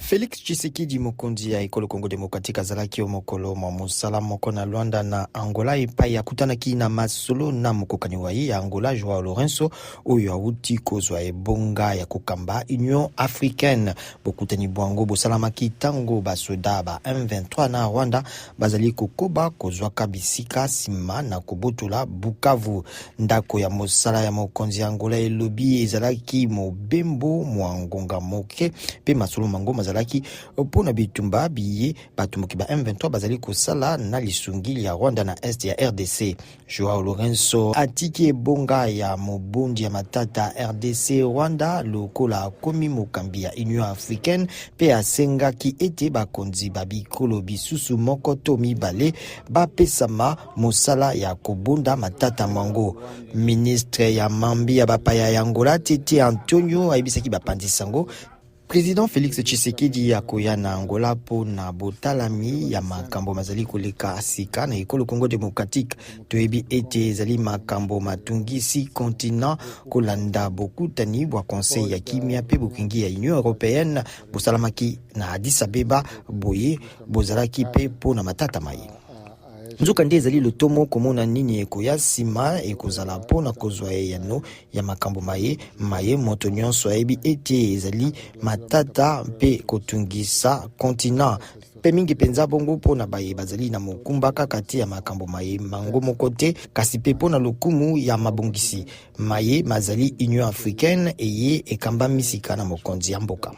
Félix Tshisekedi Mokonzi ya ekolo Congo Démocratique azalaki mokolo mwa mosala moko na Luanda na Angola epai akutanaki na masolo na mokokani wa ye ya Angola Joao Lourenço oyo awuti kozwa ebonga ya kokamba Union Africaine. Bokutani bwango bosalamaki tango basoda ba M23 na Rwanda bazali kokoba kozwaka bisika sima na kobotula Bukavu. Ndako ya mosala ya mokonzi ya Angola elobi ezalaki mobembo mwa ngonga moke pe masolo mango mazalaki pona bitumba biye batumuki ba M23 bazali kosala na lisungili ya Rwanda na est ya RDC. Joao Lourenço atiki ebonga ya mobundi ya matata RDC Rwanda lokola komi mokambi ya Union Africaine pe asengaki ete bakonzi babikolo bisusu moko to mibale bapesama mosala ya kobunda matata mwango. Ministre ya mambi ya bapaya ya Angola Tete Antonio aibisaki bapandisango Président Félix Tshisekedi akoya na Angola po na botalami ya makambo mazali koleka asika na ekolo Congo Démocratique. Toyebi ete ezali makambo matungisi continent kolanda bokutani bwa conseil ya kimia pe bokingi ya Union Européenne bosalamaki na Addis Abeba boye bozalaki pe po na matata maye. Nzuka nde ezali lotomo komona nini ekoya sima ekozala pona kozwa yano ya makambo maye moto nyonso ayebi ete ezali matata pe kotungisa continent pe mingi penza bongo pona baye bazali na mokumba kati ya makambo maye mango mokote kasi pe pona lokumu ya mabongisi maye mazali Union Africaine eye ekamba misika na mokonzi ya mboka.